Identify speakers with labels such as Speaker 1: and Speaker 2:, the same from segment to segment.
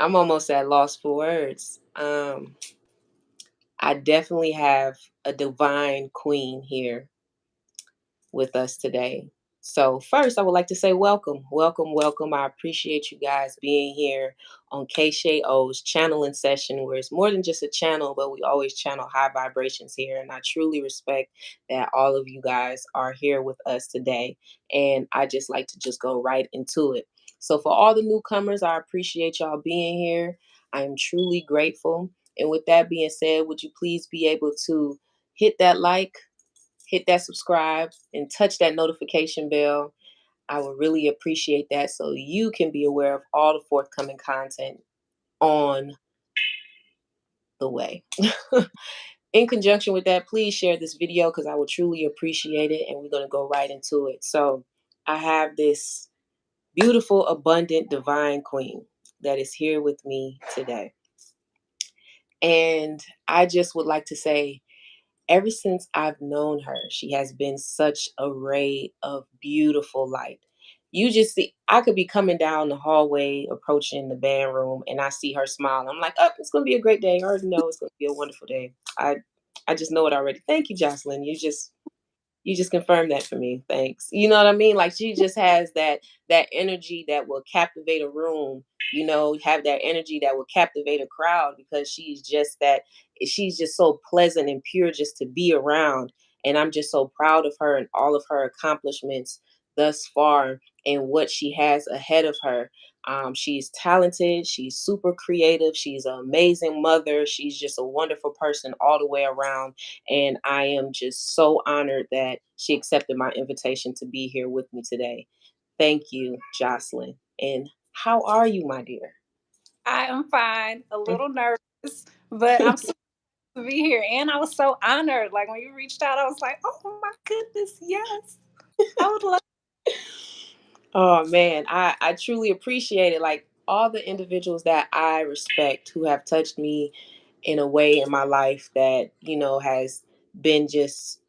Speaker 1: I'm almost at loss for words. I definitely have a divine queen here with us today. So, first, I would like to say welcome, welcome, welcome. I appreciate you guys being here on KSheaO's channeling session, where it's more than just a channel, but we always channel high vibrations here. And I truly respect that all of you guys are here with us today. And I just like to just go right into it. So, for all the newcomers, I appreciate y'all being here. I am truly grateful. And with that being said, would you please be able to hit that like, hit that subscribe, and touch that notification bell? I would really appreciate that so you can be aware of all the forthcoming content on the way. In conjunction with that, please share this video because I would truly appreciate it. And we're going to go right into it. So, I have this beautiful, abundant, divine queen that is here with me today. And I just would like to say, ever since I've known her, she has been such a ray of beautiful light. You just see, I could be coming down the hallway, approaching the band room, and I see her smile. I'm like, oh, it's gonna be a great day. I already know it's gonna be a wonderful day. I just know it already. Thank you, Jocelyn. You just confirmed that for me. Thanks. You know what I mean? Like she just has that energy that will captivate a room, have that energy that will captivate a crowd because she's just so pleasant and pure just to be around. And I'm just so proud of her and all of her accomplishments thus far and what she has ahead of her. She's talented, she's super creative, she's an amazing mother, she's just a wonderful person all the way around. And I am just so honored that she accepted my invitation to be here with me today. Thank you, Jocelyn. And how are you, my dear?
Speaker 2: I am fine, a little nervous, but I'm so to be here. And I was so honored. Like when you reached out, I was like, oh my goodness, yes. I would love.
Speaker 1: Oh man, I truly appreciate it. Like all the individuals that I respect who have touched me in a way in my life that, has been just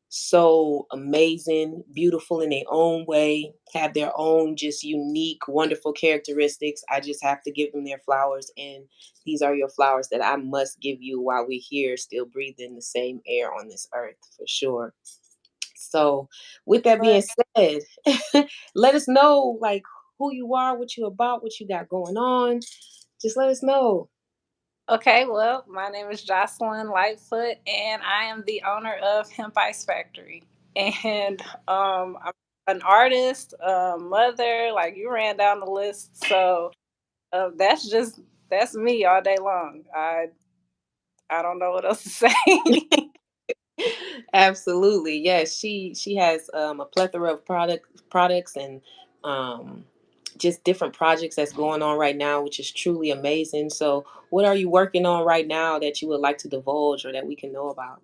Speaker 1: so amazing, beautiful in their own way, have their own just unique, wonderful characteristics. I just have to give them their flowers. And these are your flowers that I must give you while we're here, still breathing the same air on this earth for sure. So, with that being said, let us know like who you are, what you about, what you got going on. Just let us know.
Speaker 2: Okay, well, my name is Jocelyn Lightfoot, and I am the owner of Hemp Ice Factory. And I'm an artist, mother, like you ran down the list. So that's me all day long. I don't know what else to say.
Speaker 1: Absolutely. Yes, she has a plethora of products and um just different projects that's going on right now, which is truly amazing. So, what are you working on right now that you would like to divulge or that we can know about?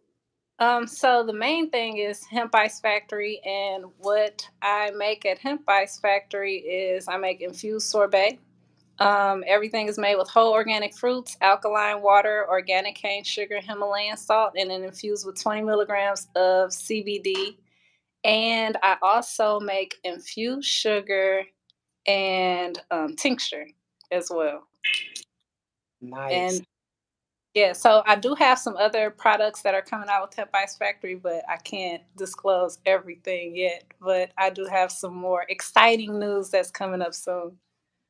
Speaker 2: So the main thing is Hemp Ice Factory, and what I make at Hemp Ice Factory is I make infused sorbet. Everything is made with whole organic fruits, alkaline water, organic cane sugar, Himalayan salt, and then infused with 20 milligrams of CBD. And I also make infused sugar and tincture as well.
Speaker 1: Nice.
Speaker 2: And yeah, so I do have some other products that are coming out with Hemp Ice Factory, but I can't disclose everything yet. But I do have some more exciting news that's coming up soon.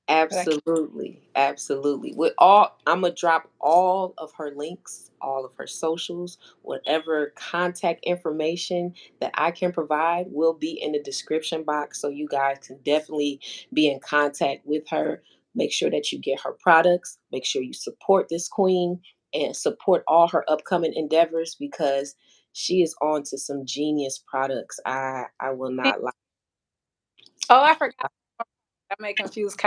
Speaker 2: But I can't.
Speaker 1: Absolutely. Absolutely. With all I'm gonna drop all of her links, all of her socials, whatever contact information that I can provide will be in the description box so you guys can definitely be in contact with her. Make sure that you get her products, make sure you support this queen and support all her upcoming endeavors because she is on to some genius products. I will not lie.
Speaker 2: Oh, I forgot. I make infused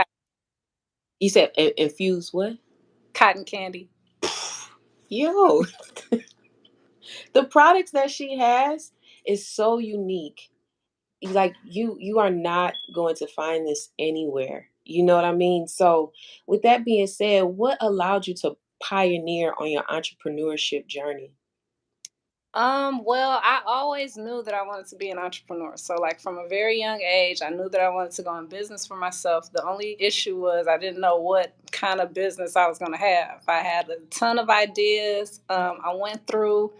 Speaker 1: You said infuse what?
Speaker 2: cotton candy.
Speaker 1: Yo, the products that she has is so unique. Like you are not going to find this anywhere. You know what I mean? So with that being said, what allowed you to pioneer on your entrepreneurship journey?
Speaker 2: Well, I always knew that I wanted to be an entrepreneur. So, like, from a very young age, I knew that I wanted to go in business for myself. The only issue was I didn't know what kind of business I was going to have. I had a ton of ideas. I went through,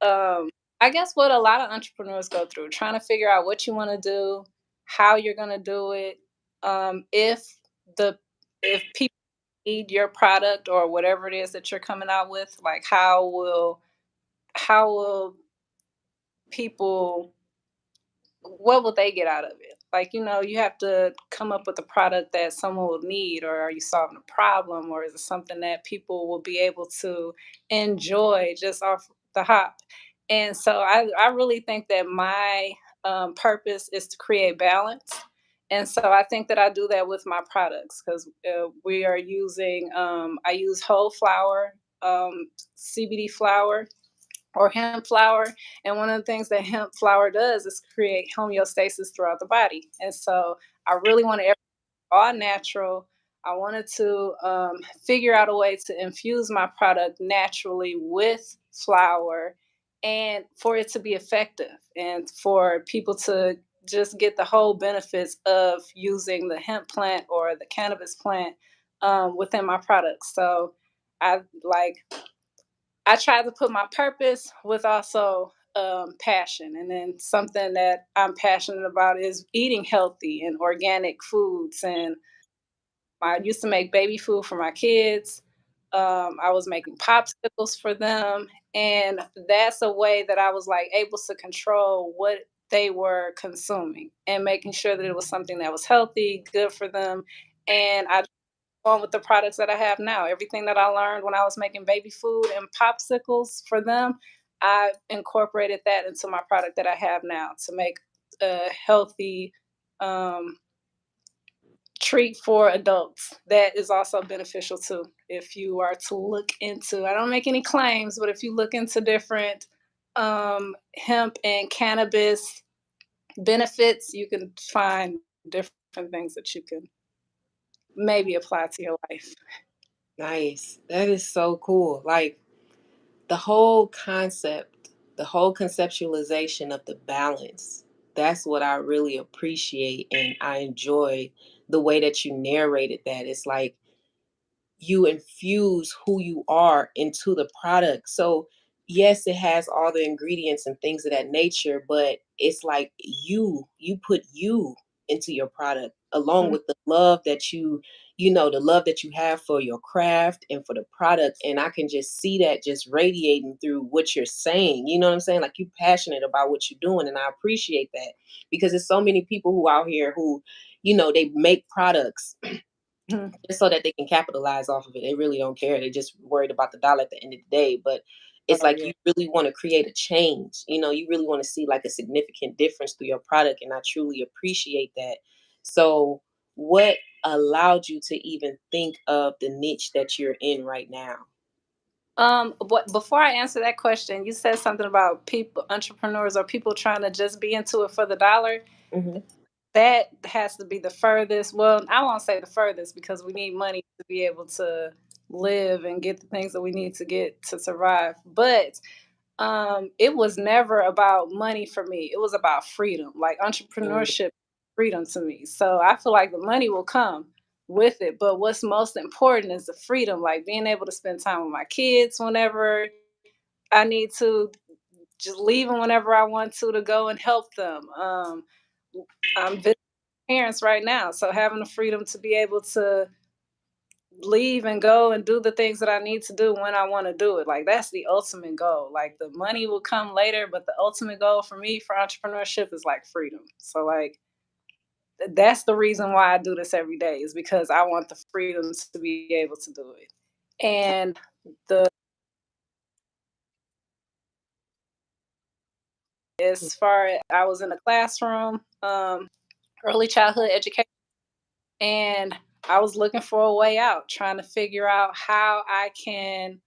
Speaker 2: um, I guess, what a lot of entrepreneurs go through, trying to figure out what you want to do, how you're going to do it, if the if people need your product or whatever it is that you're coming out with, like how will people, what will they get out of it? Like, you have to come up with a product that someone will need, or are you solving a problem, or is it something that people will be able to enjoy just off the hop? And so I really think that my purpose is to create balance. And so I think that I do that with my products because we are using, I use whole flower, CBD flower, or hemp flower. And one of the things that hemp flower does is create homeostasis throughout the body. And so I really want to all natural. I wanted to figure out a way to infuse my product naturally with flower and for it to be effective and for people to just get the whole benefits of using the hemp plant or the cannabis plant within my products. So I like I try to put my purpose with also passion. And then something that I'm passionate about is eating healthy and organic foods. And I used to make baby food for my kids. I was making popsicles for them. And that's a way that I was like able to control what they were consuming and making sure that it was something that was healthy, good for them. And I on with the products that I have now. Everything that I learned when I was making baby food and popsicles for them, I incorporated that into my product that I have now to make a healthy um, treat for adults that is also beneficial too. If you are to look into, I don't make any claims, but if you look into different hemp and cannabis benefits, you can find different things that you can maybe apply to your life.
Speaker 1: Nice. That is so cool. Like the whole concept, the whole conceptualization of the balance. That's what I really appreciate and I enjoy the way that you narrated that. It's like you infuse who you are into the product. So, yes, it has all the ingredients and things of that nature, but it's like you put you into your product along
Speaker 2: Mhm.
Speaker 1: with the love that the love that you have for your craft and for the product. And I can just see that just radiating through what you're saying. You know what I'm saying? Like you passionate about what you're doing. And I appreciate that because there's so many people who out here who, they make products
Speaker 2: Mhm.
Speaker 1: just so that they can capitalize off of it. They really don't care. They're just worried about the dollar at the end of the day. But it's
Speaker 2: Oh
Speaker 1: like
Speaker 2: yeah.
Speaker 1: you really want to create a change. You really want to see like a significant difference through your product. And I truly appreciate that. So, what allowed you to even think of the niche that you're in right now?
Speaker 2: But before I answer that question, you said something about people, entrepreneurs, or people trying to just be into it for the dollar.
Speaker 1: Hmm.
Speaker 2: That has to be the furthest. Well, I won't say the furthest because we need money to be able to live and get the things that we need to get to survive. But it was never about money for me. It was about freedom, like entrepreneurship, freedom to me. So I feel like the money will come with it. But what's most important is the freedom, like being able to spend time with my kids whenever I need to, just leaving whenever I want to go and help them. I'm visiting parents right now, so having the freedom to be able to leave and go and do the things that I need to do when I want to do it. Like that's the ultimate goal. Like the money will come later, but the ultimate goal for me for entrepreneurship is like freedom. So like that's the reason why I do this every day is because I want the freedom to be able to do it. And the as far as I was in a classroom, early childhood education, and I was looking for a way out, trying to figure out how I can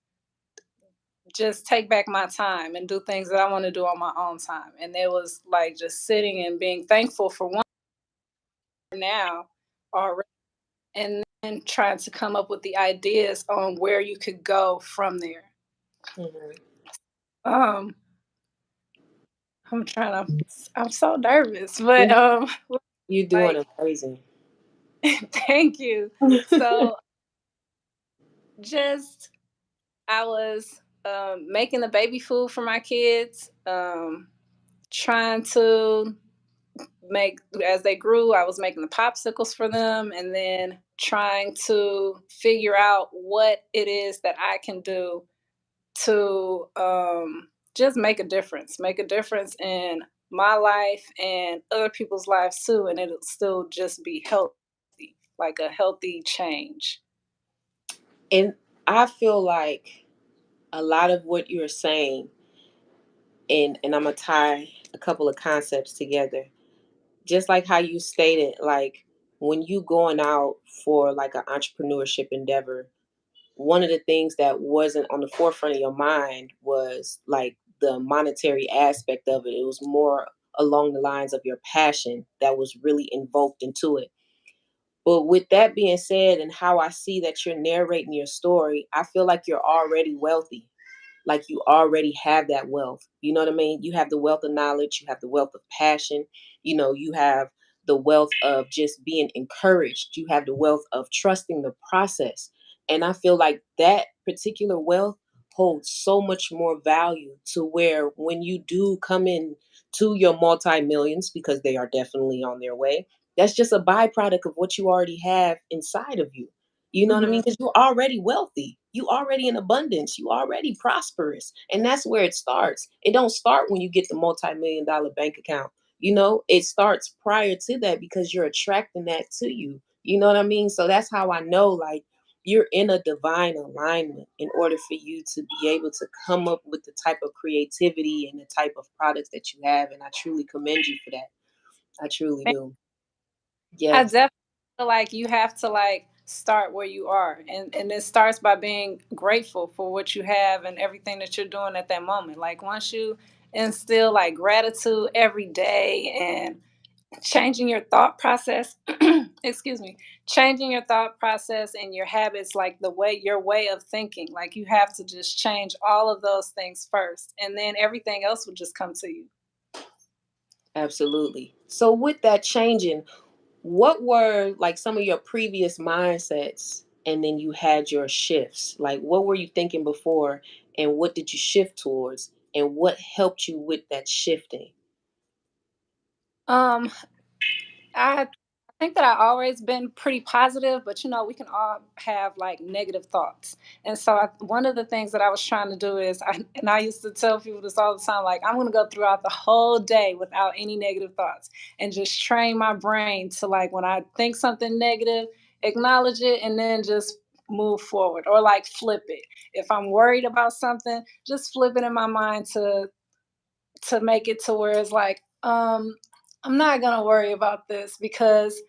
Speaker 2: just take back my time and do things that I want to do on my own time. And it was like just sitting and being thankful for one now already, and then trying to come up with the ideas on where you could go from there.
Speaker 1: Hmm.
Speaker 2: Um, I'm trying to. I'm so nervous, but
Speaker 1: Mm, you're doing
Speaker 2: like,
Speaker 1: amazing.
Speaker 2: thank you. So just I was making the baby food for my kids, trying to make as they grew. I was making the popsicles for them, and then trying to figure out what it is that I can do to just make a difference in my life and other people's lives too, and it'll still just be healthy, like a healthy change.
Speaker 1: And I feel like a lot of what you're saying, and I'm gonna tie a couple of concepts together. Just like how you stated, like when you going out for like an entrepreneurship endeavor, one of the things that wasn't on the forefront of your mind was like the monetary aspect of it. It was more along the lines of your passion that was really invoked into it. But with that being said, and how I see that you're narrating your story, I feel like you're already wealthy, like you already have that wealth. You know what I mean? You have the wealth of knowledge, you have the wealth of passion, you have the wealth of just being encouraged, you have the wealth of trusting the process. And I feel like that particular wealth holds so much more value to where when you do come in to your multi millions, because they are definitely on their way, that's just a byproduct of what you already have inside of you. You know what I mean?
Speaker 2: Hmm.
Speaker 1: Because you're already wealthy. You already in abundance. You already prosperous. And that's where it starts. It don't start when you get the multi-million-dollar bank account. It starts prior to that because you're attracting that to you. You know what I mean? So that's how I know like you're in a divine alignment in order for you to be able to come up with the type of creativity and the type of products that you have. And I truly commend you for that. I truly do.
Speaker 2: I
Speaker 1: Yes,
Speaker 2: definitely feel like you have to like start where you are, and it starts by being grateful for what you have and everything that you're doing at that moment. Like once you instill like gratitude every day and changing your thought process, excuse me, changing your thought process and your habits, like your way of thinking, like you have to just change all of those things first, and then everything else will just come to you.
Speaker 1: absolutely. So with that changing, what were like some of your previous mindsets and then you had your shifts? Like what were you thinking before and what did you shift towards and what helped you with that shifting?
Speaker 2: um I think that I always been pretty positive, but we can all have like negative thoughts. And so one of the things that I was trying to do is, and I used to tell people this all the time, like I'm going to go throughout the whole day without any negative thoughts and just train my brain to like when I think something negative, acknowledge it and then just move forward or like flip it. If I'm worried about something, just flip it in my mind to make it to where it's like, I'm not gonna worry about this because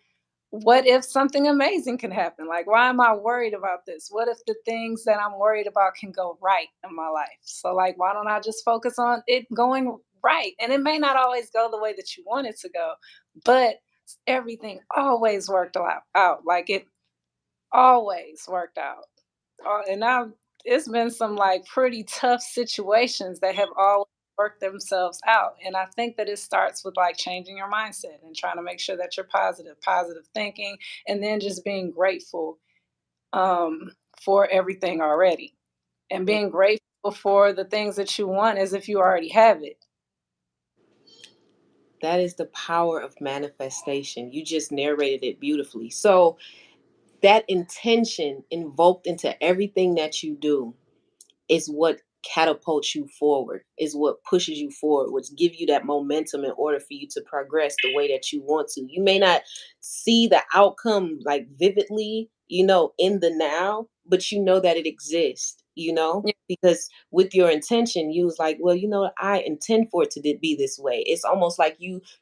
Speaker 2: what if something amazing can happen? Like, why am I worried about this? What if the things that I'm worried about can go right in my life? So, like, why don't I just focus on it going right? And it may not always go the way that you want it to go, but everything always worked out. Like, it always worked out. And now it's been some like pretty tough situations that have all worked themselves out. And I think that it starts with like changing your mindset and trying to make sure that you're positive thinking, and then just being grateful um, for everything already, and
Speaker 1: Mm,
Speaker 2: being grateful for the things that you want as if you already have it.
Speaker 1: that is the power of manifestation. You just narrated it beautifully. So that intention invoked into everything that you do is what catapults you forward, is what pushes you forward, which give you that momentum in order for you to progress the way that you want to. You may not see the outcome like vividly, in the now, but you know that it exists,
Speaker 2: Yeah.
Speaker 1: because with your intention, you was like, well, I intend for it to be this way. It's almost like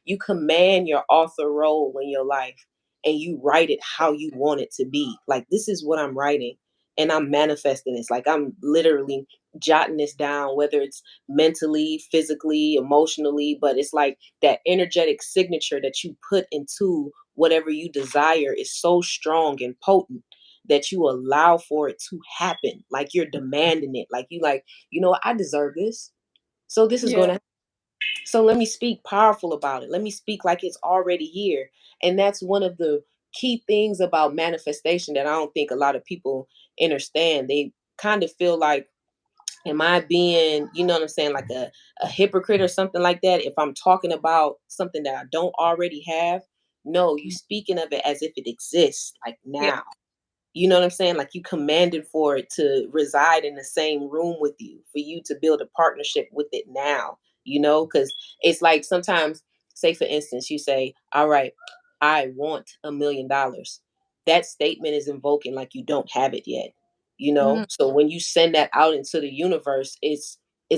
Speaker 1: you command your author role in your life and you write it how you want it to be. Like this is what I'm writing and I'm manifesting this. Like I'm literally jotting this down, whether it's mentally, physically, emotionally, but it's like that energetic signature that you put into whatever you desire is so strong and potent that you allow for it to happen. Like you're demanding it. Like, I deserve this. So this is going
Speaker 2: Yeah.
Speaker 1: to happen. So let me speak powerful about it. Let me speak like it's already here. And that's one of the key things about manifestation that I don't think a lot of people understand. They kind of feel like, am I being, you know what I'm saying, like a hypocrite or something like that if I'm talking about something that I don't already have? No, you
Speaker 2: Mhm.
Speaker 1: speaking of it as if it exists, like
Speaker 2: Yeah.
Speaker 1: now. You know what I'm saying? Like you commanded for it to reside in the same room with you, for you to build a partnership with it now, you know? Because it's like sometimes, say for instance, you say, all right, I want $1 million. That statement is invoking like you don't have it yet, you know?
Speaker 2: Mhm.
Speaker 1: So when you send that out into the universe, it's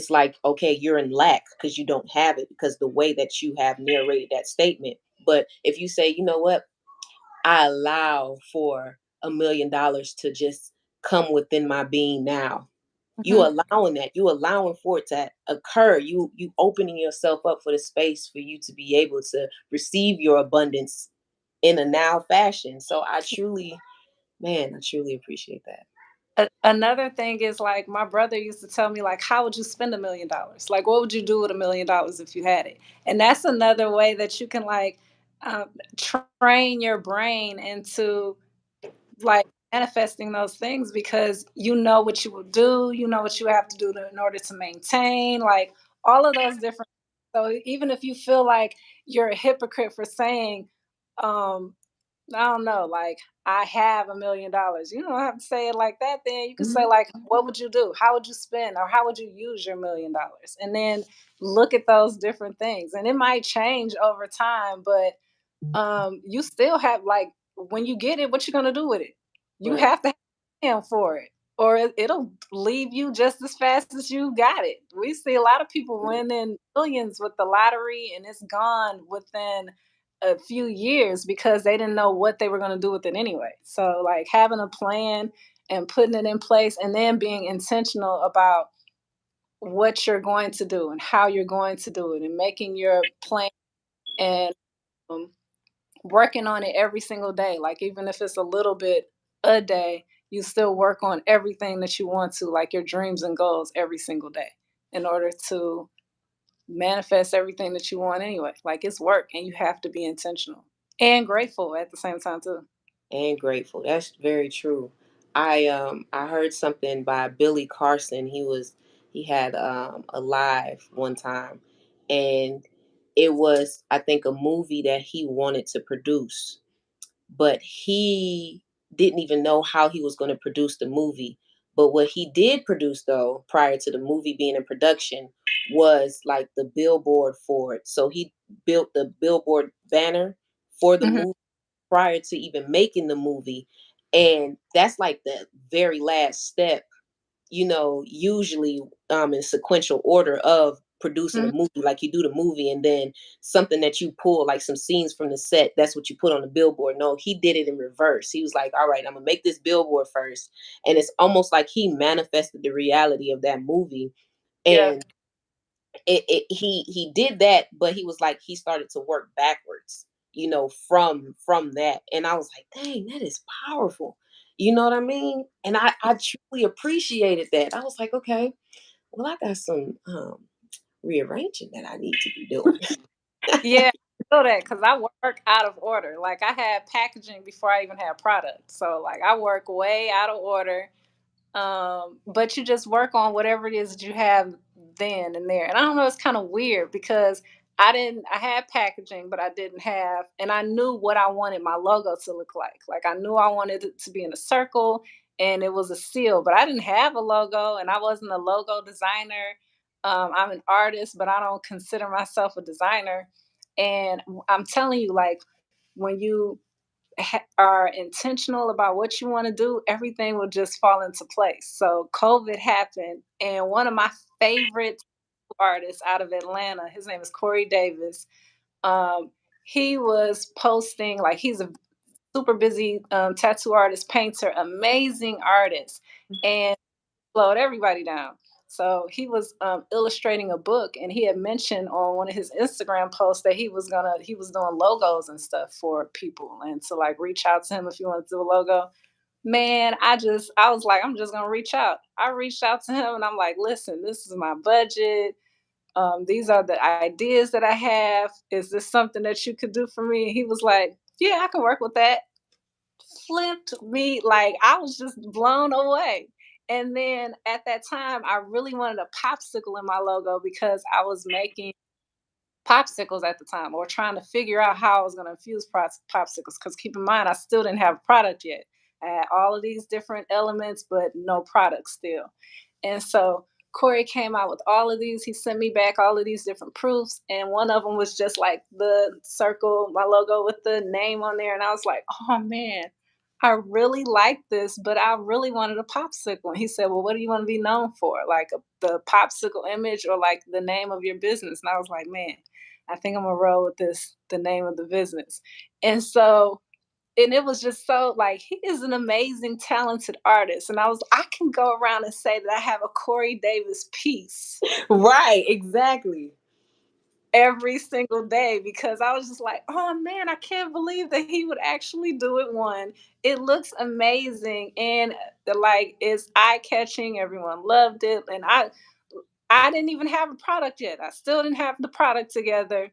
Speaker 1: like, okay, you're in lack because you don't have it because the way that you have narrated that statement. But if you say, you know what, I allow for $1 million to just come within my being now. You
Speaker 2: Mhm.
Speaker 1: allowing that. You allowing for it to occur. You opening yourself up for the space for you to be able to receive your abundance in a now fashion. So I truly, man, I truly appreciate that.
Speaker 2: Another thing is like my brother used to tell me like, how would you spend $1 million? Like, what would you do with $1 million if you had it? And that's another way that you can like um, train your brain into like manifesting those things because you know what you will do, you know what you have to do in order to maintain, like all of those different. So even if you feel like you're a hypocrite for saying, um, I don't know, like I have $1 million. You don't have to say it like that. Then you can say
Speaker 1: Mhm.
Speaker 2: like, what would you do? How would you spend, or how would you use your $1 million? And then look at those different things, and it might change over time, but you still have like when you get it, what you gonna do with it? You
Speaker 1: Right.
Speaker 2: have to have a plan for it, or it'll leave you just as fast as you got it. We see a lot of people winning millions with the lottery, and it's gone within a few years because they didn't know what they were gonna do with it anyway. So like having a plan and putting it in place, and then being intentional about what you're going to do and how you're going to do it, and making your plan and um, working on it every single day. Like even if it's a little bit a day, you still work on everything that you want to, like your dreams and goals every single day in order to manifest everything that you want anyway. Like it's work and you have to be intentional and grateful at the same time too.
Speaker 1: And grateful. That's very true. I heard something by Billy Carson. He had a live one time, and it was, I think, a movie that he wanted to produce, but he didn't even know how he was going to produce the movie. But what he did produce though, prior to the movie being in production, was like the billboard for it. So he built the billboard banner for the
Speaker 2: Hmm.
Speaker 1: movie prior to even making the movie. And that's like the very last step, you know, usually in sequential order of producing a
Speaker 2: Hmm.
Speaker 1: movie. Like you do the movie and then something that you pull, like some scenes from the set, that's what you put on the billboard. No, he did it in reverse. He was like, all right, I'm gonna make this billboard first. And it's almost like he manifested the reality of that movie.
Speaker 2: Yeah.
Speaker 1: And he did that, but he was like he started to work backwards, you know, from that. And I was like, dang, that is powerful. You know what I mean? And I truly appreciated that. I was like, okay, well, I got some rearranging that I need to be doing.
Speaker 2: Yeah. I know that because I work out of order. Like I had packaging before I even had product. So like I work way out of order. But you just work on whatever it is that you have then and there. And I don't know, it's kind of weird because I had packaging, but I didn't have, and I knew what I wanted my logo to look like. Like I knew I wanted it to be in a circle and it was a seal, but I didn't have a logo and I wasn't a logo designer. I'm an artist, but I don't consider myself a designer. And I'm telling you, like, when you are intentional about what you want to do, everything will just fall into place. So COVID happened, and one of my favorite artists out of Atlanta, his name is Corey Davis. Um, he was posting like he's a super busy tattoo artist, painter, amazing artist, and slowed everybody down. So he was illustrating a book, and he had mentioned on one of his Instagram posts that he was doing logos and stuff for people, and to like reach out to him if you want to do a logo. Man, I was like, I'm just gonna reach out. I reached out to him, and I'm like, listen, this is my budget. These are the ideas that I have. Is this something that you could do for me? He was like, yeah, I can work with that. Flipped me, like I was just blown away. And then at that time, I really wanted a popsicle in my logo because I was making popsicles at the time, or trying to figure out how I was going to infuse popsicles. Because keep in mind, I still didn't have a product yet. I had all of these different elements, but no product still. And so Corey came out with all of these. He sent me back all of these different proofs. And one of them was just like the circle, my logo with the name on there. And I was like, oh man, I really like this, but I really wanted a popsicle. And he said, well, what do you want to be known for? Like the popsicle image or like the name of your business? And I was like, man, I think I'm gonna roll with this, the name of the business. And so, and it was just so like he is an amazing, talented artist. And I can go around and say that I have a Corey Davis piece
Speaker 1: Right, exactly.
Speaker 2: every single day because I was just like, oh man, I can't believe that he would actually do it. One, it looks amazing, and like it's eye catching. Everyone loved it, and I didn't even have a product yet. I still didn't have the product together,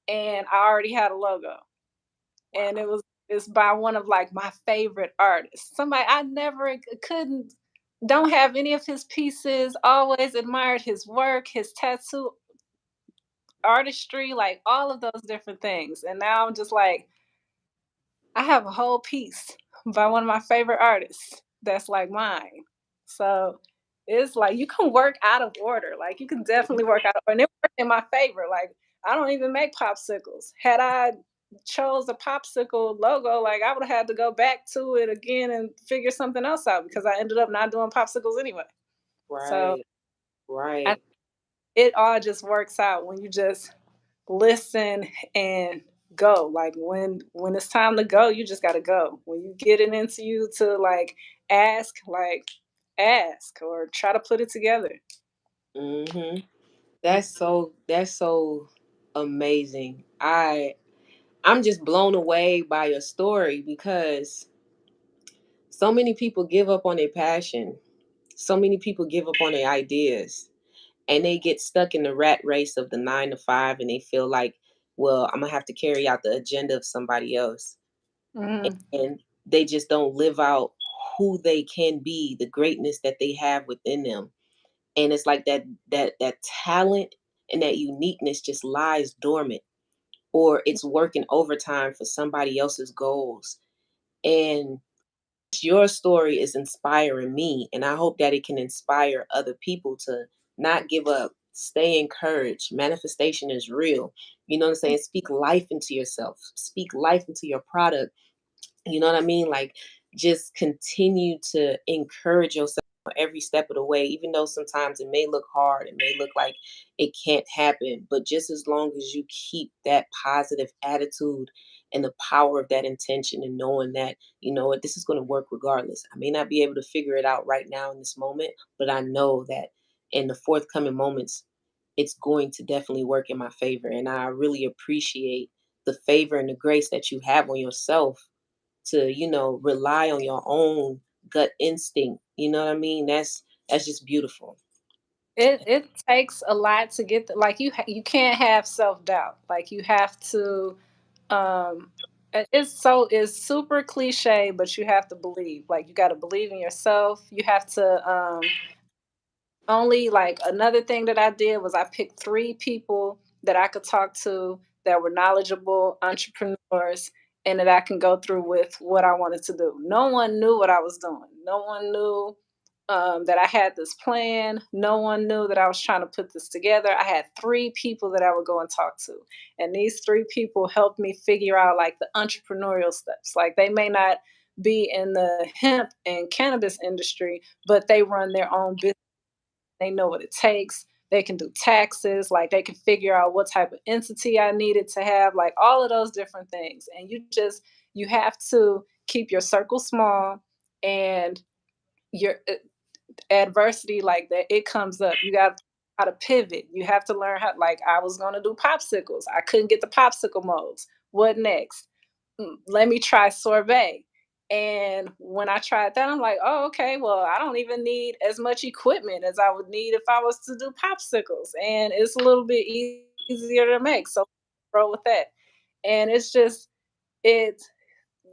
Speaker 2: and I already had a logo, and it's by one of like my favorite artists. Somebody I never couldn't don't have any of his pieces. Always admired his work, his tattoo artistry, like all of those different things. And now I'm just like, I have a whole piece by one of my favorite artists that's like mine. So it's like you can work out of order. Like you can definitely work out of order. And it worked in my favor. Like I don't even make popsicles. Had I chose a popsicle logo, like I would have had to go back to it again and figure something else out because I ended up not doing popsicles anyway. So
Speaker 1: Right,
Speaker 2: I,
Speaker 1: right.
Speaker 2: it all just works out when you just listen and go. Like when it's time to go, you just gotta go. When you get it into you to like ask or try to put it together.
Speaker 1: Mhm. That's so amazing. I'm just blown away by your story because so many people give up on their passion. So many people give up on their ideas and they get stuck in the rat race of the 9 to 5 and they feel like, well, I'm gonna have to carry out the agenda of somebody else.
Speaker 2: Hmm.
Speaker 1: And they just don't live out who they can be, the greatness that they have within them. And it's like that talent and that uniqueness just lies dormant or it's working overtime for somebody else's goals. And your story is inspiring me, and I hope that it can inspire other people to not give up, stay encouraged. Manifestation is real. You know what I'm saying? Speak life into yourself, speak life into your product. You know what I mean? Like, just continue to encourage yourself every step of the way, even though sometimes it may look hard, it may look like it can't happen. But just as long as you keep that positive attitude and the power of that intention and knowing that, you know what, this is going to work regardless. I may not be able to figure it out right now in this moment, but I know that in the forthcoming moments, it's going to definitely work in my favor. And I really appreciate the favor and the grace that you have on yourself to, rely on your own gut instinct. You know what I mean? That's just beautiful.
Speaker 2: It takes a lot to get like you can't have self doubt. Like you have to. Um, it's super cliche, but you have to believe. Like you got to believe in yourself. You have to only like another thing that I did was I picked three people that I could talk to that were knowledgeable entrepreneurs and that I can go through with what I wanted to do. No one knew what I was doing. No one knew that I had this plan. No one knew that I was trying to put this together. I had three people that I would go and talk to. And these three people helped me figure out like the entrepreneurial steps. Like they may not be in the hemp and cannabis industry, but they run their own business. They know what it takes. They can do taxes, like they can figure out what type of entity I needed to have, like all of those different things. And you have to keep your circle small and your adversity like that it comes up. You got how to pivot. You have to learn how like I was going to do popsicles. I couldn't get the popsicle molds. What next? Let me try sorbet. And when I tried that, I'm like, oh, okay, well, I don't even need as much equipment as I would need if I was to do popsicles. And it's a little bit easier to make. So roll with that. And it's just, it's,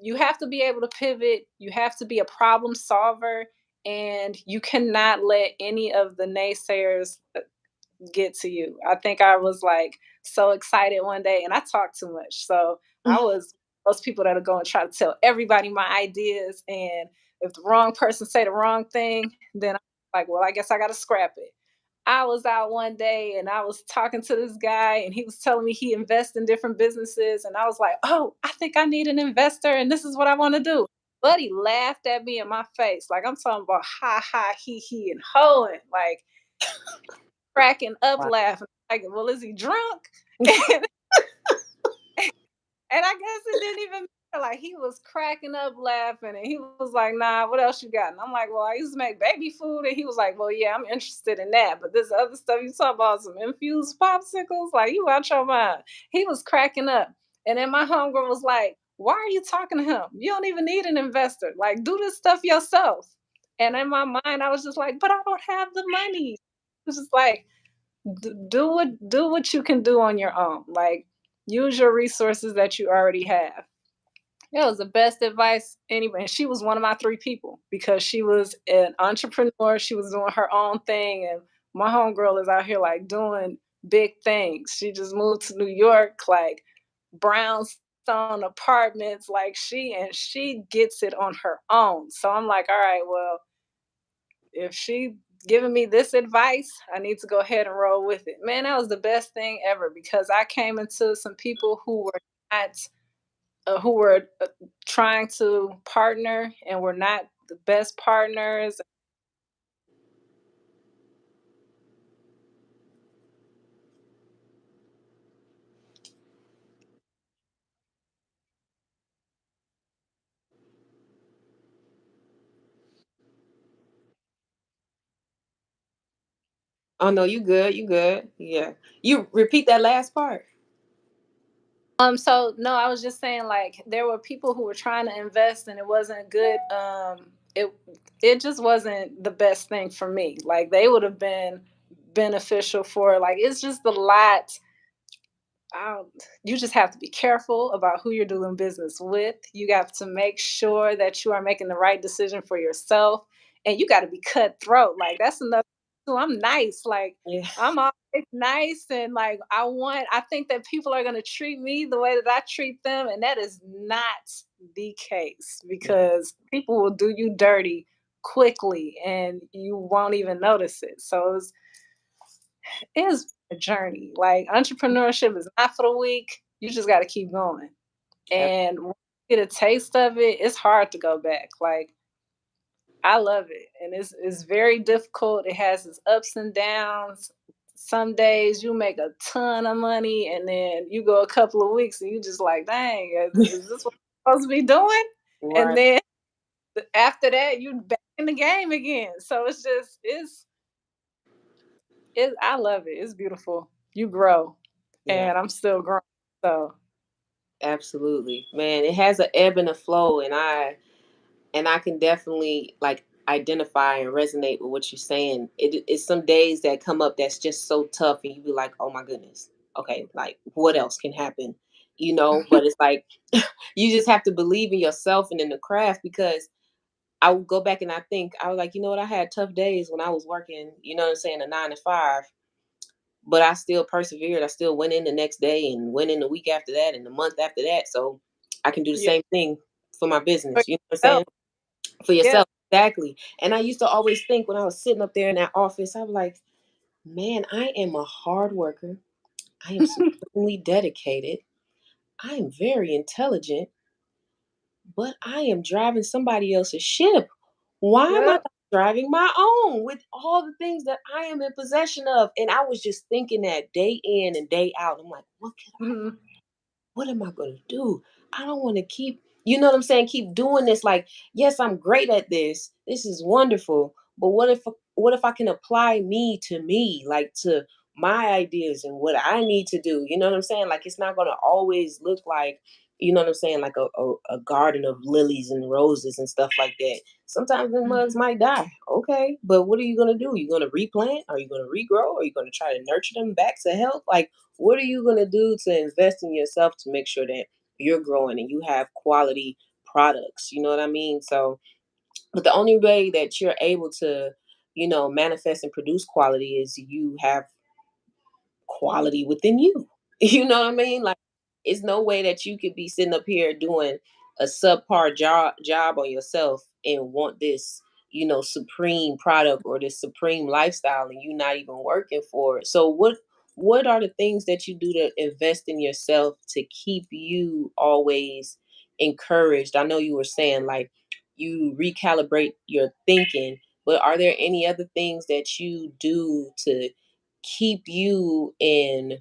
Speaker 2: you have to be able to pivot. You have to be a problem solver. And you cannot let any of the naysayers get to you. I think I was like so excited one day and I talk too much. So I was those people that are going to try to tell everybody my ideas. And if the wrong person say the wrong thing, then I'm like, well, I guess I got to scrap it. I was out one day and I was talking to this guy and he was telling me he invests in different businesses. And I was like, oh, I think I need an investor and this is what I want to do. But he laughed at me in my face. Like I'm talking about ha ha, he, and hoeing. Like cracking up
Speaker 1: Wow.
Speaker 2: laughing. Like, well, is he drunk? and I guess it didn't even matter. Like he was cracking up laughing and he was like, nah, what else you got? And I'm like, well, I used to make baby food. And he was like, well, yeah, I'm interested in that. But this other stuff you talk about, some infused popsicles, like you out your mind. He was cracking up. And then my homegirl was like, why are you talking to him? You don't even need an investor. Like, do this stuff yourself. And in my mind, I was just like, but I don't have the money. It's just like, do what you can do on your own. Like use your resources that you already have. It was the best advice anybody. And she was one of my three people because she was an entrepreneur. She was doing her own thing, and my homegirl is out here like doing big things. She just moved to New York, like brownstone apartments, like she gets it on her own. So I'm like, all right, well, if she giving me this advice, I need to go ahead and roll with it. Man, that was the best thing ever because I came into some people who were not, who were trying to partner and were not the best partners.
Speaker 1: Oh no, you good. You good. Yeah. You repeat that last part.
Speaker 2: So no, I was just saying like there were people who were trying to invest and it wasn't good. It just wasn't the best thing for me. Like they would have been beneficial for like it's just a lot. um, you just have to be careful about who you're doing business with. You have to make sure that you are making the right decision for yourself, and you got to be cutthroat. Like that's another. So I'm nice. Like
Speaker 1: Yeah.
Speaker 2: I'm always nice, and like I want. I think that people are going to treat me the way that I treat them, and that is not the case because people will do you dirty quickly, and you won't even notice it. So it's a journey. Like entrepreneurship is not for the weak. You just got to keep going.
Speaker 1: Ab-
Speaker 2: And when you get a taste of it, it's hard to go back. Like I love it, and it's very difficult. It has its ups and downs. Some days you make a ton of money, and then you go a couple of weeks, and you just like, dang, is this what I'm supposed to be doing? And
Speaker 1: right.
Speaker 2: then after that, you back in the game again. So it's just I love it. It's beautiful. You grow,
Speaker 1: Yeah.
Speaker 2: and I'm still growing. So
Speaker 1: Absolutely. Man, it has an ebb and a flow, and I can definitely like identify and resonate with what you're saying. It's some days that come up that's just so tough, and you be like, oh my goodness, okay, like what else can happen, But it's like you just have to believe in yourself and in the craft because I would go back and I think I was like, you know what, I had tough days when I was working, you know what I'm saying, a 9 to 5, but I still persevered. I still went in the next day and went in the week after that and the month after that. So I can do the
Speaker 2: yeah,
Speaker 1: same thing for my
Speaker 2: for
Speaker 1: business. You know what I'm
Speaker 2: yourself.
Speaker 1: saying? For
Speaker 2: Yeah.
Speaker 1: yourself. Exactly. And I used to always think when I was sitting up there in that office, I was like, man, I am a hard worker. I am supremely dedicated. I am very intelligent, but I am driving somebody else's ship. Why am I
Speaker 2: Yeah.
Speaker 1: not driving my own with all the things that I am in possession of? And I was just thinking that day in and day out. I'm like,
Speaker 2: Mhm.
Speaker 1: what am I going to do? I don't want to keep, you know what I'm saying? Keep doing this. Like, yes, I'm great at this. This is wonderful. But what if I can apply me to me, like to my ideas and what I need to do? You know what I'm saying? Like, it's not going to always look like you know what I'm saying, like a garden of lilies and roses and stuff like that. Sometimes the mugs
Speaker 2: Mhm.
Speaker 1: might die. Okay, but what are you gonna do? You gonna replant? Are you gonna regrow? Are you gonna try to nurture them back to health? Like, what are you gonna do to invest in yourself to make sure that you're growing and you have quality products? You know what I mean? So, but the only way that you're able to, manifest and produce quality is you have quality within you. You know what I mean? Like, it's no way that you could be sitting up here doing a subpar job on yourself and want this, supreme product or this supreme lifestyle, and you not even working for it. So what are the things that you do to invest in yourself to keep you always encouraged? I know you were saying like you recalibrate your thinking, but are there any other things that you do to keep you in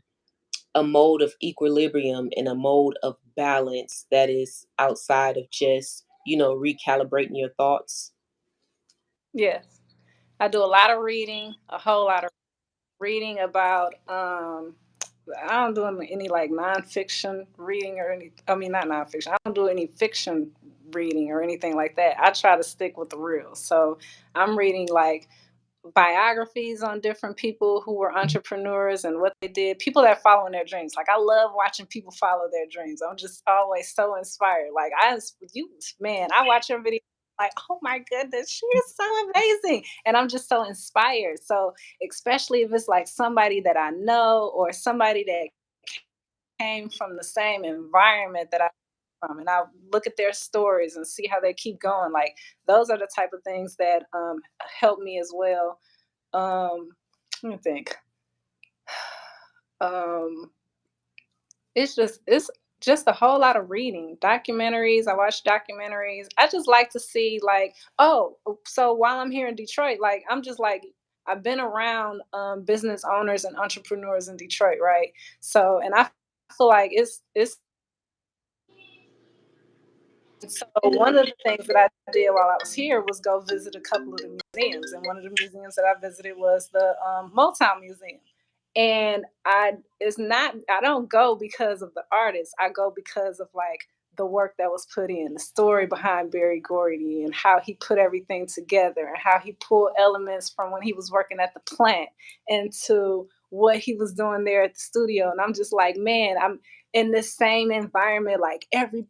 Speaker 1: a mode of equilibrium, in a mode of balance that is outside of just, recalibrating your thoughts?
Speaker 2: Yes. I do a lot of reading, a whole lot of reading about I don't do any like nonfiction reading or any, I mean not nonfiction. I don't do any fiction reading or anything like that. I try to stick with the real. So I'm reading like biographies on different people who were entrepreneurs and what they did, people that follow in their dreams. Like I love watching people follow their dreams. I'm just always so inspired. Like you, man, I watch your video like, oh my goodness, she is so amazing. And I'm just so inspired. So especially if it's like somebody that I know or somebody that came from the same environment that I from, and I look at their stories and see how they keep going. Like those are the type of things that help me as well. um, Let me think. Um, it's just a whole lot of reading, documentaries. I watch documentaries. I just like to see like, oh, so while I'm here in Detroit, like I'm just like I've been around business owners and entrepreneurs in Detroit, right? So, and I feel like it's so one of the things that I did while I was here was go visit a couple of the museums, and one of the museums that I visited was the Motown Museum. And I don't go because of the artist. I go because of like the work that was put in, the story behind Barry Gordy, and how he put everything together, and how he pulled elements from when he was working at the plant into what he was doing there at the studio. And I'm just like, man, I'm in this same environment. Like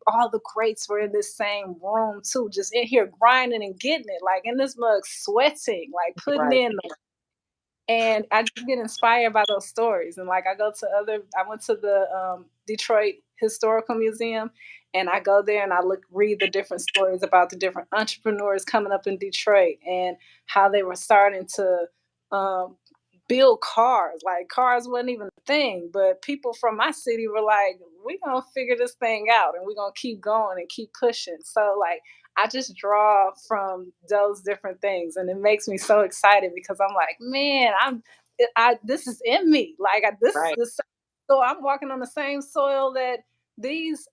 Speaker 2: all the greats were in this same room too, just in here grinding and getting it, like in this mug, sweating, like putting
Speaker 1: Right.
Speaker 2: in the, and I just get inspired by those stories. And like I went to the Detroit Historical Museum, and I go there and I read the different stories about the different entrepreneurs coming up in Detroit and how they were starting to um, build cars. Like cars wasn't even a thing, but people from my city were like, "We gonna figure this thing out, and we're gonna keep going and keep pushing." So like I just draw from those different things, and it makes me so excited because I'm like, man, I this is in me. Like this is
Speaker 1: Right.
Speaker 2: so I'm walking on the same soil that these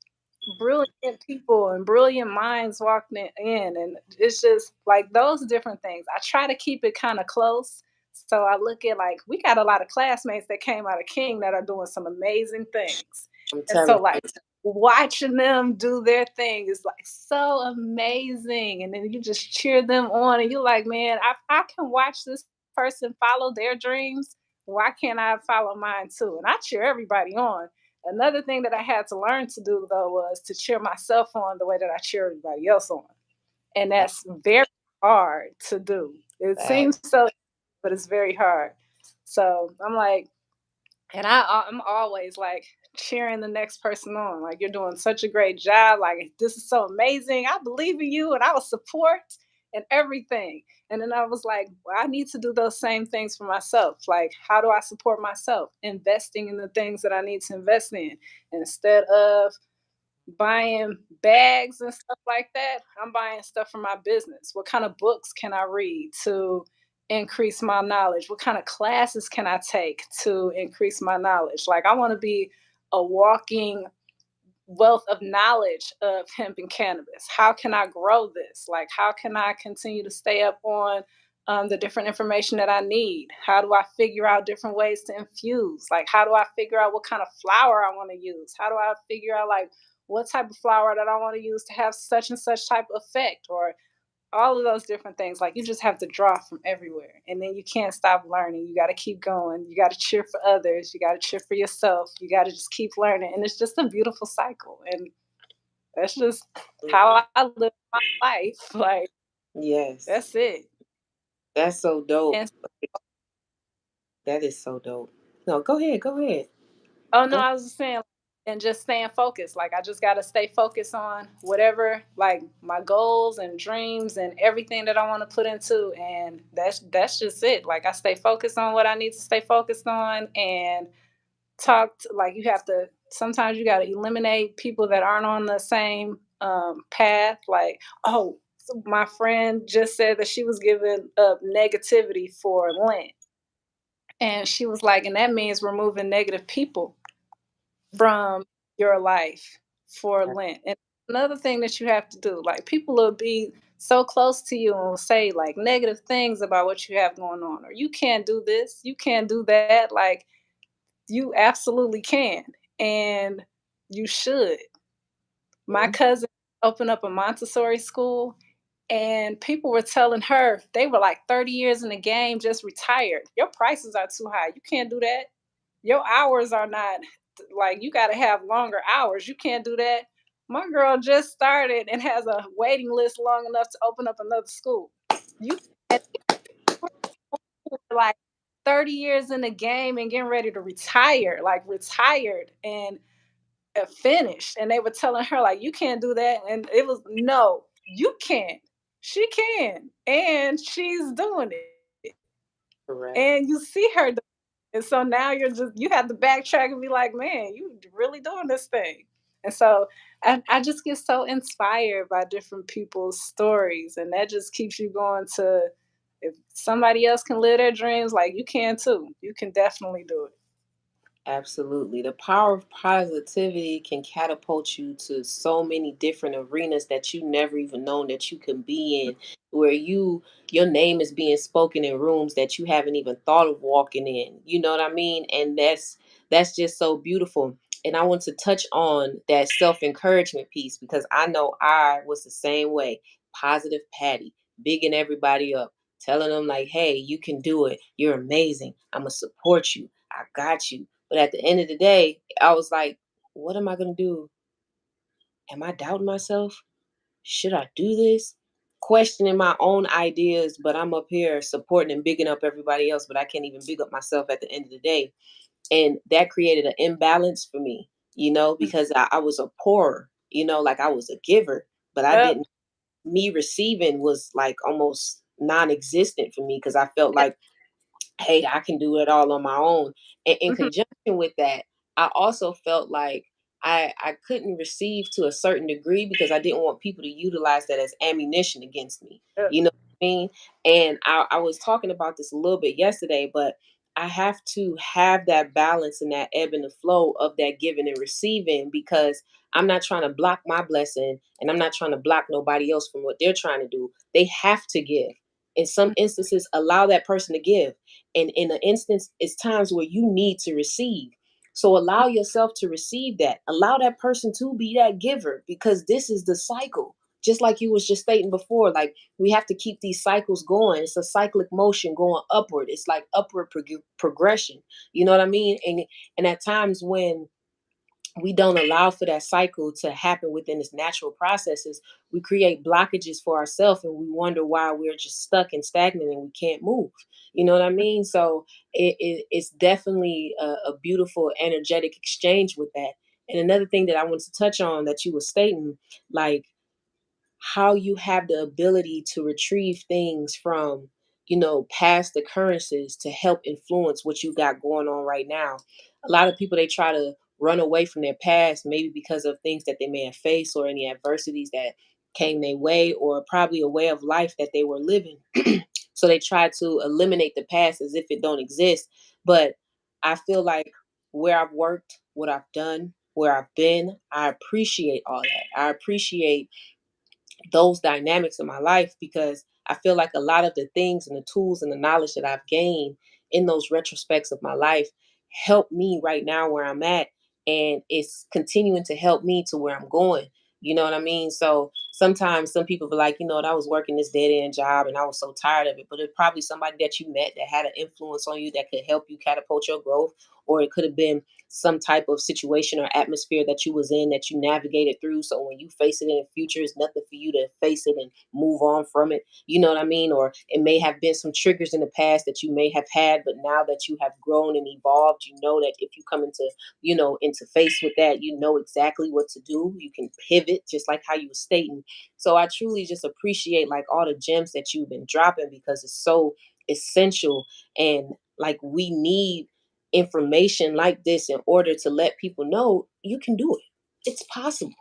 Speaker 2: brilliant people and brilliant minds walked in, and it's just like those different things. I try to keep it kind of close. So I look at like we got a lot of classmates that came out of King that are doing some amazing things.
Speaker 1: I'm
Speaker 2: And so
Speaker 1: telling
Speaker 2: like
Speaker 1: you.
Speaker 2: watching them do their thing is like so amazing. And then you just cheer them on and you're like, man, I can watch this person follow their dreams. Why can't I follow mine too? And I cheer everybody on. Another thing that I had to learn to do though was to cheer myself on the way that I cheer everybody else on. And
Speaker 1: That,
Speaker 2: that's very hard to do. It
Speaker 1: that,
Speaker 2: seems so, but it's very hard. So I'm like, and I'm always like cheering the next person on. Like, you're doing such a great job. Like, this is so amazing. I believe in you and I will support and everything. And then I was like, well, I need to do those same things for myself. Like, how do I support myself? Investing in the things that I need to invest in instead of buying bags and stuff like that. I'm buying stuff for my business. What kind of books can I read to increase my knowledge? What kind of classes can I take to increase my knowledge? Like, I want to be a walking wealth of knowledge of hemp and cannabis. How can I grow this? Like, how can I continue to stay up on the different information that I need? How do I figure out different ways to infuse? Like, how do I figure out what kind of flower I want to use? How do I figure out like what type of flower that I want to use to have such and such type of effect, or all of those different things. Like you just have to draw from everywhere, and then you can't stop learning. You got to keep going. You got to cheer for others. You got to cheer for yourself. You got to just keep learning, and it's just a beautiful cycle. And that's just how I live my life. Like
Speaker 1: Yes.
Speaker 2: that's it.
Speaker 1: That's so dope.
Speaker 2: And
Speaker 1: That is so dope. No, go ahead. Go ahead.
Speaker 2: oh no,
Speaker 1: Go.
Speaker 2: I was just saying, and just staying focused. Like I just gotta stay focused on whatever, like my goals and dreams and everything that I want to put into, and that's just it. Like I stay focused on what I need to stay focused on, and like you have to. Sometimes you gotta eliminate people that aren't on the same path. Like oh, so my friend just said that she was giving up negativity for Lent, and she was like, and that means removing negative people from your life for Lent. And another thing that you have to do, like people will be so close to you and will say like negative things about what you have going on, or you can't do this, you can't do that. Like you absolutely can, and you should. My
Speaker 1: Mhm.
Speaker 2: cousin opened up a Montessori school, and people were telling her they were like 30 years in the game, just retired. Your prices are too high. You can't do that. Your hours are not, like, you got to have longer hours. You can't do that. My girl just started and has a waiting list long enough to open up another school. You and people were like 30 years in the game and getting ready to retire, like retired and finished. And they were telling her, like, you can't do that. And it was, no, you can't. She can. And she's doing it.
Speaker 1: Correct.
Speaker 2: And you see her. And so now you have to backtrack and be like, man, you really doing this thing. And so I just get so inspired by different people's stories. And that just keeps you going to, if somebody else can live their dreams, like you can too. You can definitely do it.
Speaker 1: Absolutely. The power of positivity can catapult you to so many different arenas that you never even known that you can be in, where your name is being spoken in rooms that you haven't even thought of walking in. You know what I mean? And that's just so beautiful. And I want to touch on that self-encouragement piece because I know I was the same way. Positive Patty, bigging everybody up, telling them like, "Hey, you can do it. You're amazing. I'm gonna support you. I got you." But at the end of the day, I was like, what am I going to do? Am I doubting myself? Should I do this? Questioning my own ideas, but I'm up here supporting and bigging up everybody else, but I can't even big up myself at the end of the day. And that created an imbalance for me, because I was a pourer, like I was a giver, but I
Speaker 2: Yep.
Speaker 1: didn't, me receiving was like almost non existent for me because I felt like, hey, I can do it all on my own. And in
Speaker 2: Mhm.
Speaker 1: conjunction with that, I also felt like I couldn't receive to a certain degree because I didn't want people to utilize that as ammunition against me.
Speaker 2: Yep.
Speaker 1: You know what I mean? And I was talking about this a little bit yesterday, but I have to have that balance and that ebb and the flow of that giving and receiving because I'm not trying to block my blessing and I'm not trying to block nobody else from what they're trying to do. They have to give. In some instances, allow that person to give, and in an instance, it's times where you need to receive. So allow yourself to receive that. Allow that person to be that giver because this is the cycle. Just like you was just stating before, like we have to keep these cycles going. It's a cyclic motion going upward. It's like upward progression. You know what I mean? And at times when we don't allow for that cycle to happen within its natural processes, we create blockages for ourselves and we wonder why we're just stuck and stagnant and we can't move. You know what I mean? So it's definitely a beautiful energetic exchange with that. And another thing that I wanted to touch on that you were stating, like how you have the ability to retrieve things from past occurrences to help influence what you got going on right now. A lot of people, they try to run away from their past, maybe because of things that they may have faced or any adversities that came their way, or probably a way of life that they were living. So they try to eliminate the past as if it don't exist. But I feel like where I've worked, what I've done, where I've been, I appreciate all that. I appreciate those dynamics in my life because I feel like a lot of the things and the tools and the knowledge that I've gained in those retrospects of my life help me right now where I'm at. and it's continuing to help me to where I'm going. You know what I mean? So sometimes some people be like, you know what, I was working this dead end job and I was so tired of it. But it's probably somebody that you met that had an influence on you that could help you catapult your growth. Or it could have been some type of situation or atmosphere that you was in that you navigated through. So when you face it in the future, it's nothing for you to face it and move on from it. You know what I mean? Or it may have been some triggers in the past that you may have had, but now that you have grown and evolved, you know that if you come into, interface with that, you know exactly what to do. You can pivot just like how you were stating. So I truly just appreciate like all the gems that you've been dropping because it's so essential. And like we need information like this in order to let people know you can do it. It's possible.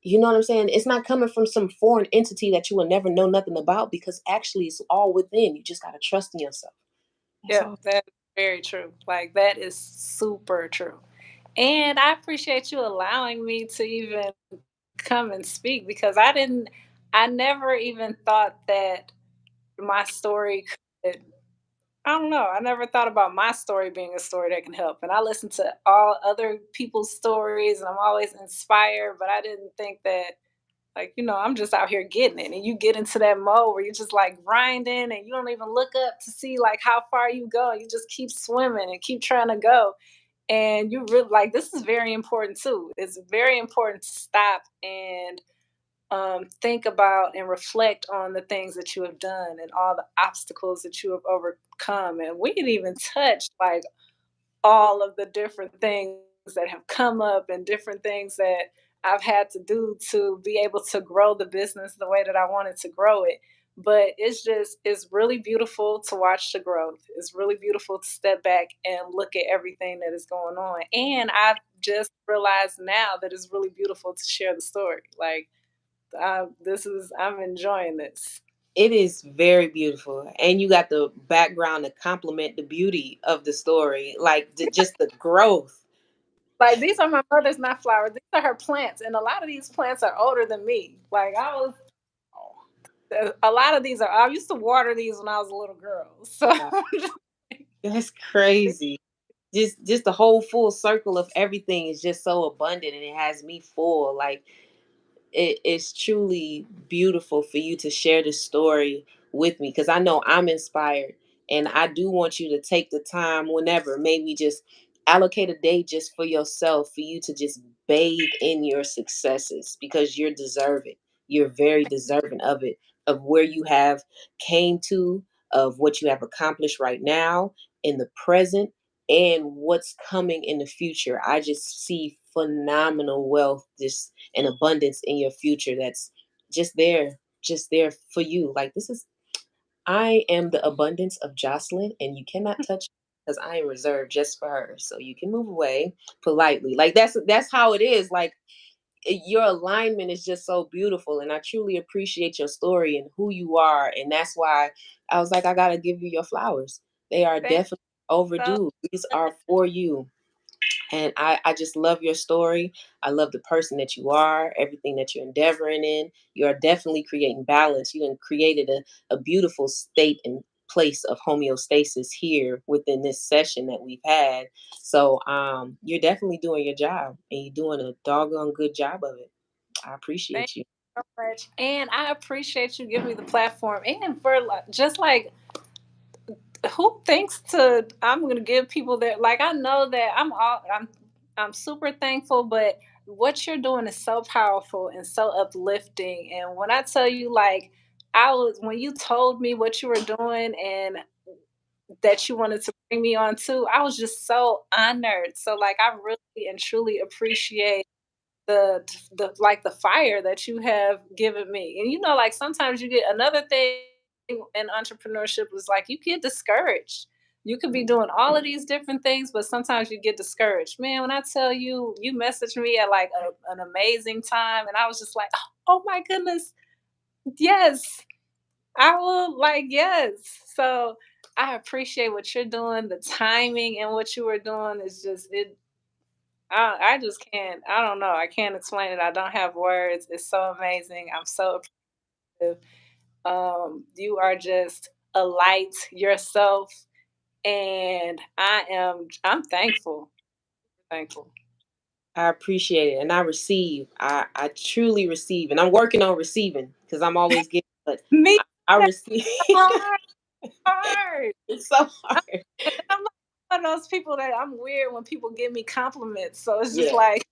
Speaker 1: You know what I'm saying? It's not coming from some foreign entity that you will never know nothing about because actually it's all within. You just got to trust in yourself. That's
Speaker 2: Yeah,
Speaker 1: all.
Speaker 2: that's very true. Like that is super true. And I appreciate you allowing me to even come and speak because I never even thought that my story could, I don't know, I never thought about my story being a story that can help. And I listen to all other people's stories and I'm always inspired, but I didn't think that, like, I'm just out here getting it. And you get into that mode where you're just like grinding and you don't even look up to see like how far you go. You just keep swimming and keep trying to go. And you really like this is very important too. It's very important to stop and think about and reflect on the things that you have done and all the obstacles that you have overcome. And we can even touch like all of the different things that have come up and different things that I've had to do to be able to grow the business the way that I wanted to grow it. But it's really beautiful to watch the growth. It's really beautiful to step back and look at everything that is going on. And I've just realized now that it's really beautiful to share the story. Like I'm enjoying this.
Speaker 1: It is very beautiful, and you got the background to complement the beauty of the story, like just the growth.
Speaker 2: Like these are my mother's not flowers. These are her plants, and a lot of these plants are older than me. Like a lot of these are. I used to water these when I was a little girl. So
Speaker 1: Wow, that's crazy. Just the whole full circle of everything is just so abundant, and it has me full. Like it's truly beautiful for you to share this story with me because I know I'm inspired, and I do want you to take the time whenever, maybe just allocate a day just for yourself, for you to just bathe in your successes because you're deserving. You're very deserving of it, of where you have came to, of what you have accomplished right now in the present and what's coming in the future. I just see phenomenal wealth, just an abundance in your future that's just there for you. Like this is I am the abundance of Jocelyn, and you cannot touch because I am reserved just for her. So you can move away politely. Like that's how it is. Like your alignment is just so beautiful, and I truly appreciate your story and who you are, and that's why I was like, I gotta give you your flowers. They are
Speaker 2: thank
Speaker 1: definitely
Speaker 2: you so
Speaker 1: overdue. These are for you. And I just love your story. I love the person that you are, everything that you're endeavoring in. You are definitely creating balance. You have created a beautiful state and place of homeostasis here within this session that we've had. So you're definitely doing your job and you're doing a doggone good job of it. I
Speaker 2: thank
Speaker 1: appreciate you.
Speaker 2: you so much, and I appreciate you giving me the platform and for just like who thinks to I'm gonna give people that like I know that I'm super thankful, but what you're doing is so powerful and so uplifting. And when I tell you like I was when you told me what you were doing and that you wanted to bring me on too, I was just so honored. So like I really and truly appreciate the like the fire that you have given me. And like sometimes you get another thing in entrepreneurship is like you get discouraged. You could be doing all of these different things, but sometimes you get discouraged. Man, when I tell you, you messaged me at like an amazing time, and I was just like, oh my goodness, yes, I will, like, yes. So I appreciate what you're doing. The timing and what you were doing is just it I just can't. I don't know. I can't explain it. I don't have words. It's so amazing. I'm so appreciative. You are just a light yourself, and I'm thankful. Thankful.
Speaker 1: I appreciate it, and I receive. I truly receive, and I'm working on receiving because I'm always giving, but
Speaker 2: Me,
Speaker 1: I
Speaker 2: that's
Speaker 1: receive.
Speaker 2: hard, hard.
Speaker 1: It's so hard.
Speaker 2: And I'm like one of those people that I'm weird when people give me compliments. So it's just
Speaker 1: Yeah.
Speaker 2: like,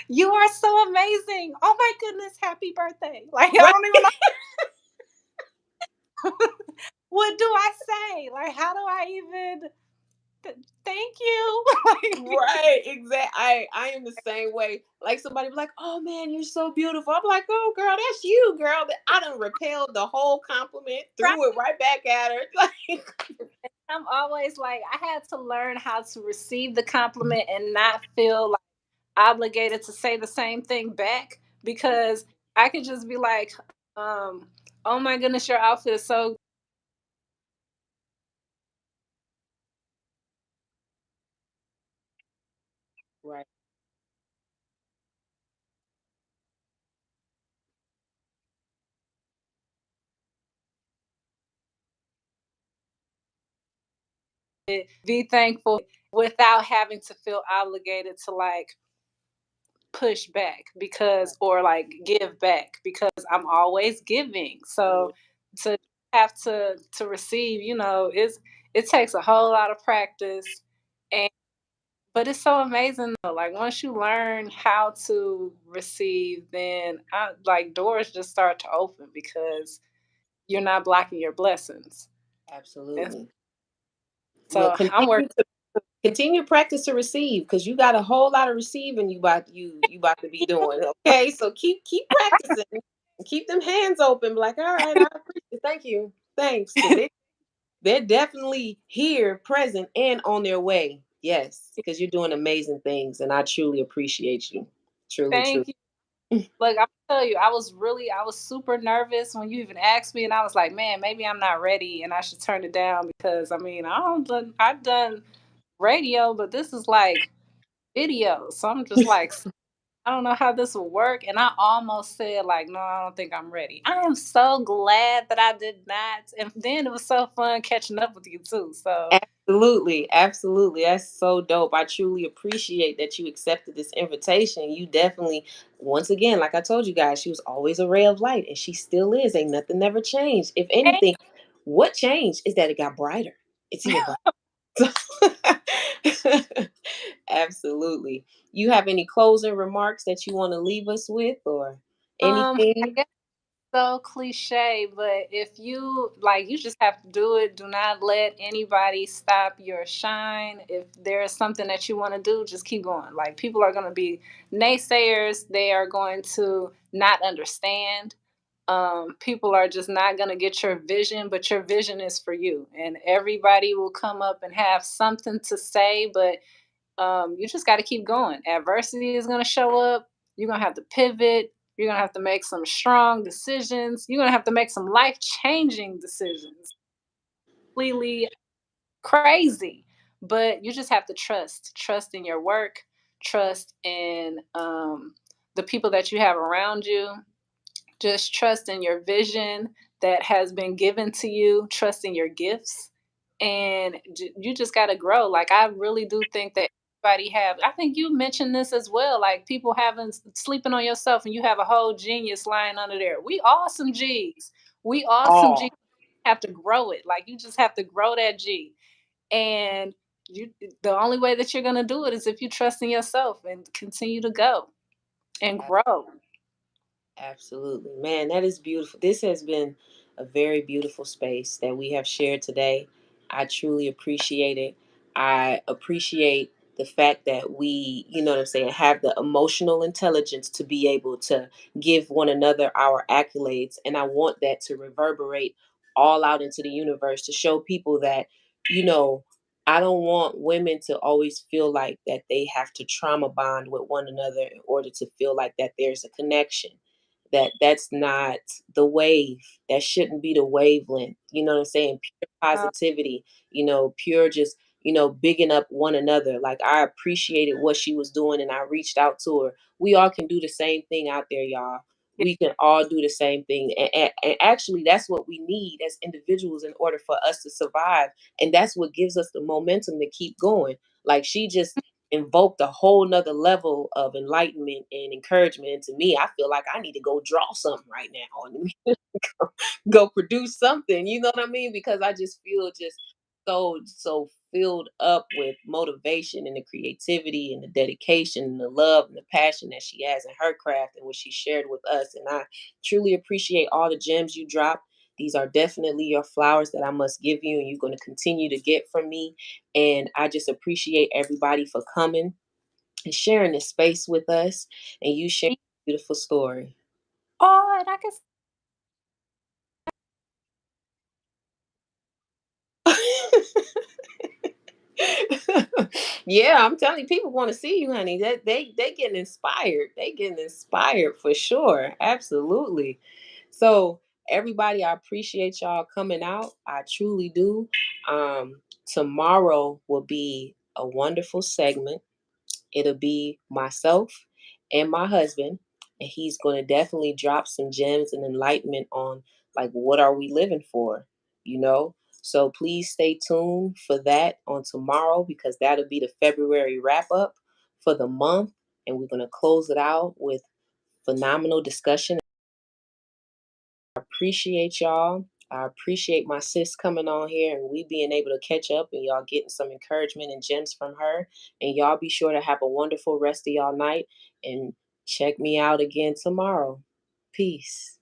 Speaker 2: you are so amazing. Oh my goodness, happy birthday. Like, I
Speaker 1: Right.
Speaker 2: don't even know what do I say? Like, how do I even thank you? Like,
Speaker 1: Right, exactly. I am the same way. Like somebody be like, "Oh man, you're so beautiful." I'm like, "Oh girl, that's you, girl." That I done repelled the whole compliment,
Speaker 2: right.
Speaker 1: threw it right back at her. Like,
Speaker 2: I'm always like, I had to learn how to receive the compliment and not feel like obligated to say the same thing back because I could just be like, um, oh my goodness, your outfit is so
Speaker 1: right,
Speaker 2: good. Be thankful without having to feel obligated to like push back
Speaker 1: right,
Speaker 2: because or like give back because I'm always giving.
Speaker 1: yeah,
Speaker 2: So to have to receive, it takes a whole lot of practice and but it's so amazing though. Like once you learn how to receive, then like doors just start to open because you're not blocking your blessings. And
Speaker 1: absolutely. Well,
Speaker 2: so I'm working.
Speaker 1: continue practice to receive because you got a whole lot of receiving you about to be doing. Okay, so keep practicing, keep them hands open. Be like, all right, I appreciate it. Thank you, thanks, because they're definitely here, present, and on their way. Yes, because you're doing amazing things, and I truly appreciate you. Truly, truly.
Speaker 2: Thank you. Look, I'm tell you, I was super nervous when you even asked me, and I was like, man, maybe I'm not ready, and I should turn it down because I mean, I've done radio, but this is like video, so I'm just like, I don't know how this will work, and I almost said like, no, I don't think I'm ready. I am so glad that I did not, and then it was so fun catching up with you too. So
Speaker 1: Absolutely, absolutely. That's so dope. I truly appreciate that you accepted this invitation. You definitely, once again, like I told you guys, she was always a ray of light, and she still is. Ain't nothing never changed. If anything, what changed is that it got brighter. It's even brighter. Absolutely. You have any closing remarks that you want to leave us with, or
Speaker 2: I
Speaker 1: anything?
Speaker 2: guess so cliche, but if you like, you just have to do it. Do not let anybody stop your shine. If there's something that you want to do, just keep going. Like, people are going to be naysayers, they are going to not understand. People are just not going to get your vision, but your vision is for you. And everybody will come up and have something to say, but you just got to keep going. Adversity is going to show up. You're going to have to pivot. You're going to have to make some strong decisions. You're going to have to make some life changing decisions. Completely crazy. But you just have to trust in your work, trust in the people that you have around you, just trust in your vision that has been given to you, trust in your gifts, and you just got to grow. Like, I really do think that everybody have, I think you mentioned this as well, like people having sleeping on yourself and you have a whole genius lying under there. We all some G's. We all some G's.
Speaker 1: All.
Speaker 2: Have to grow it. Like, you just have to grow that G. And you the only way that you're going to do it is if you trust in yourself and continue to go and grow.
Speaker 1: Absolutely. Man, that is beautiful. This has been a very beautiful space that we have shared today. I truly appreciate it. I appreciate the fact that we, you know what I'm saying, have the emotional intelligence to be able to give one another our accolades. And I want that to reverberate all out into the universe to show people that, you know, I don't want women to always feel like that they have to trauma bond with one another in order to feel like that there's a connection, that's not the wave. That shouldn't be the wavelength. You know what I'm saying? Pure
Speaker 2: Uh,
Speaker 1: positivity, pure just, bigging up one another. Like, I appreciated what she was doing and I reached out to her. We all can do the same thing out there, y'all. We can all do the same thing. And actually, that's what we need as individuals in order for us to survive. And that's what gives us the momentum to keep going. Like, she just invoked a whole nother level of enlightenment and encouragement. And to me, I feel like I need to go draw something right now and go produce something. You know what I mean? Because I just feel just so filled up with motivation and the creativity and the dedication and the love and the passion that she has in her craft and what she shared with us. And I truly appreciate all the gems you dropped. These are definitely your flowers that I must give you, and you're going to continue to get from me. And I just appreciate everybody for coming and sharing this space with us, and you share a beautiful story.
Speaker 2: Oh, and I can
Speaker 1: Yeah, I'm telling you, people want to see you, honey. That they getting inspired. They getting inspired for sure. Absolutely. So everybody, I appreciate y'all coming out. I truly do. Tomorrow will be a wonderful segment. It'll be myself and my husband, and he's going to definitely drop some gems and enlightenment on like what are we living for, you know? So please stay tuned for that on tomorrow because that'll be the February wrap up for the month, and we're going to close it out with phenomenal discussion. Appreciate y'all. I appreciate my sis coming on here and we being able to catch up and y'all getting some encouragement and gems from her. And y'all be sure to have a wonderful rest of y'all night and check me out again tomorrow. Peace.